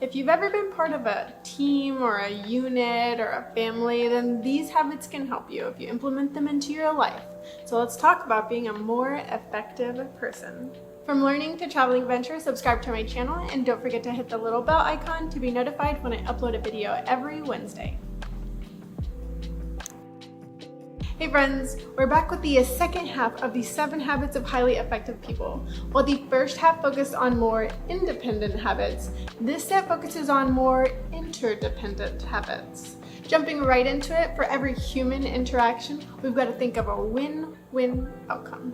If you've ever been part of a team or a unit or a family, then these habits can help you if you implement them into your life. So let's talk about being a more effective person. From learning to traveling adventure, subscribe to my channel and don't forget to hit the little bell icon to be notified when I upload a video every Wednesday. Hey friends, we're back with the second half of the 7 habits of highly effective people. While the first half focused on more independent habits, this set focuses on more interdependent habits. Jumping right into it, for every human interaction, we've got to think of a win-win outcome.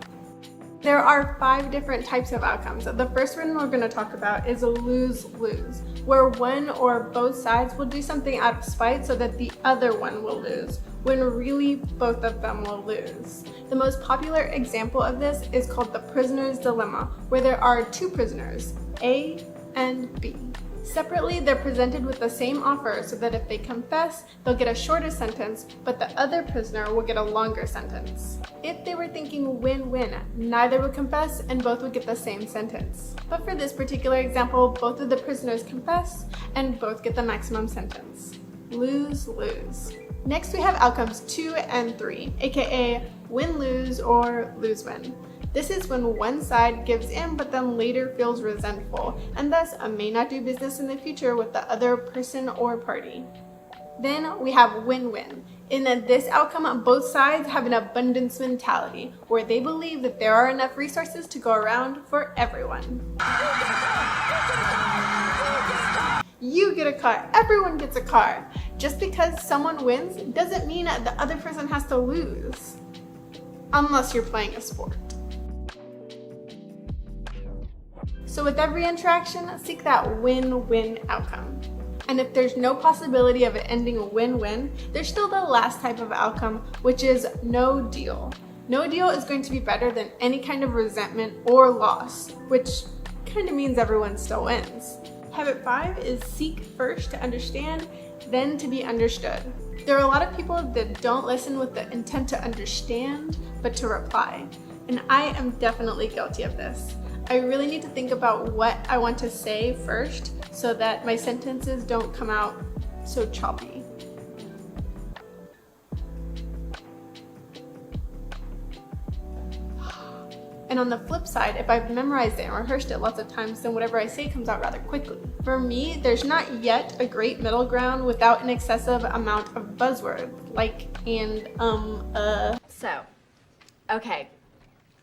There are 5 different types of outcomes. The first one we're going to talk about is a lose-lose, where one or both sides will do something out of spite so that the other one will lose, when really both of them will lose. The most popular example of this is called the prisoner's dilemma, where there are 2 prisoners, A and B. Separately, they're presented with the same offer so that if they confess, they'll get a shorter sentence, but the other prisoner will get a longer sentence. If they were thinking win-win, neither would confess and both would get the same sentence. But for this particular example, both of the prisoners confess and both get the maximum sentence. Lose-lose. Next, we have outcomes 2 and 3, aka win-lose or lose-win. This is when one side gives in but then later feels resentful and thus may not do business in the future with the other person or party. Then we have win-win. In this outcome, both sides have an abundance mentality where they believe that there are enough resources to go around for everyone. You get a car, everyone gets a car. Just because someone wins doesn't mean that the other person has to lose. Unless you're playing a sport. So with every interaction, seek that win-win outcome. And if there's no possibility of it ending win-win, there's still the last type of outcome, which is no deal. No deal is going to be better than any kind of resentment or loss, which kind of means everyone still wins. Habit 5 is seek first to understand, then to be understood. There are a lot of people that don't listen with the intent to understand, but to reply. And I am definitely guilty of this. I really need to think about what I want to say first so that my sentences don't come out so choppy. And on the flip side, if I've memorized it and rehearsed it lots of times, then whatever I say comes out rather quickly. For me, there's not yet a great middle ground without an excessive amount of buzzwords, like and, So, okay.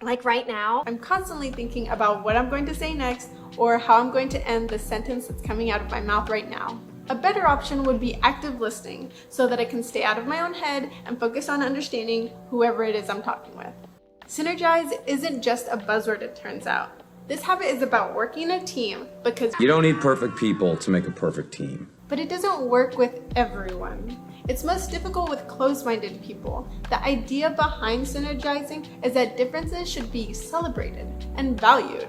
Like right now, I'm constantly thinking about what I'm going to say next or how I'm going to end the sentence that's coming out of my mouth right now. A better option would be active listening so that I can stay out of my own head and focus on understanding whoever it is I'm talking with. Synergize isn't just a buzzword, it turns out. This habit is about working in a team because you don't need perfect people to make a perfect team. But it doesn't work with everyone. It's most difficult with closed-minded people. The idea behind synergizing is that differences should be celebrated and valued.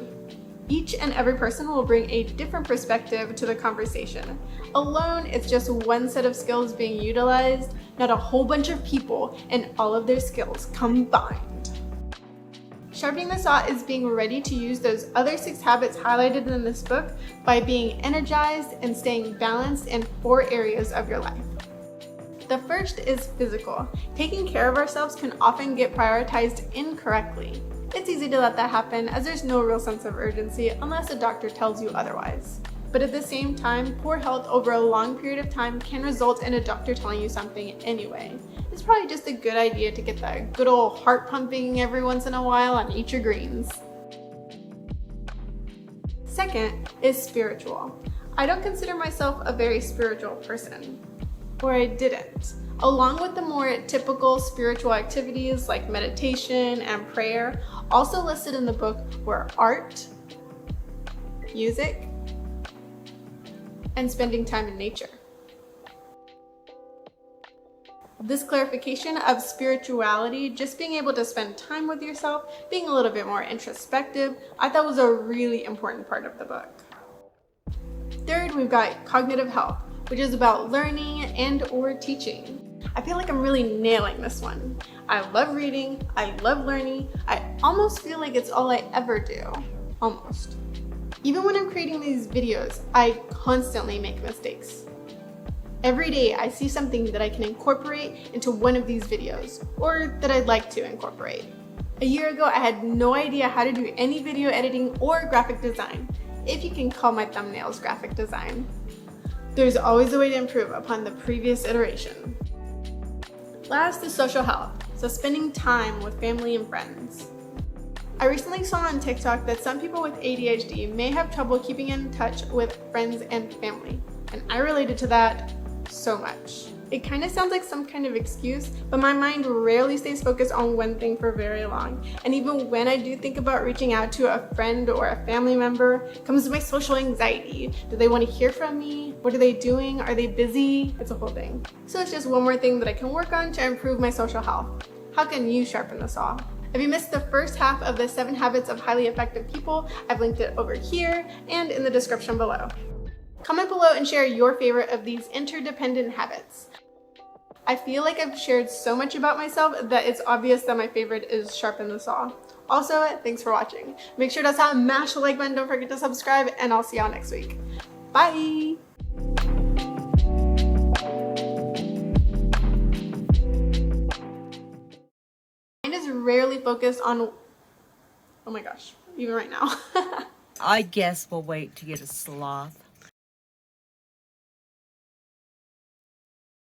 Each and every person will bring a different perspective to the conversation. Alone, it's just one set of skills being utilized, not a whole bunch of people and all of their skills combined. Sharpening the saw is being ready to use those other 6 habits highlighted in this book by being energized and staying balanced in 4 areas of your life. The first is physical. Taking care of ourselves can often get prioritized incorrectly. It's easy to let that happen as there's no real sense of urgency unless a doctor tells you otherwise. But at the same time, poor health over a long period of time can result in a doctor telling you something anyway. It's probably just a good idea to get that good old heart pumping every once in a while and eat your greens. Second is spiritual. I don't consider myself a very spiritual person. Or I didn't. Along with the more typical spiritual activities like meditation and prayer, also listed in the book were art, music, and spending time in nature. This clarification of spirituality, just being able to spend time with yourself, being a little bit more introspective, I thought was a really important part of the book. Third, we've got cognitive health, which is about learning and or teaching. I feel like I'm really nailing this one. I love reading, I love learning, I almost feel like it's all I ever do. Almost. Even when I'm creating these videos, I constantly make mistakes. Every day I see something that I can incorporate into one of these videos, or that I'd like to incorporate. A year ago, I had no idea how to do any video editing or graphic design, if you can call my thumbnails graphic design. There's always a way to improve upon the previous iteration. Last is social health, so spending time with family and friends. I recently saw on TikTok that some people with ADHD may have trouble keeping in touch with friends and family, and I related to that so much. It kind of sounds like some kind of excuse, but my mind rarely stays focused on one thing for very long. And even when I do think about reaching out to a friend or a family member, comes my social anxiety. Do they want to hear from me? What are they doing? Are they busy? It's a whole thing. So it's just one more thing that I can work on to improve my social health. How can you sharpen the saw? If you missed the first half of the 7 Habits of Highly Effective People, I've linked it over here and in the description below. Comment below and share your favorite of these interdependent habits. I feel like I've shared so much about myself that it's obvious that my favorite is sharpen the saw. Also, thanks for watching. Make sure to smash the like button, don't forget to subscribe, and I'll see y'all next week. Bye! Mine is rarely focused on, oh my gosh, even right now. I guess we'll wait to get a sloth.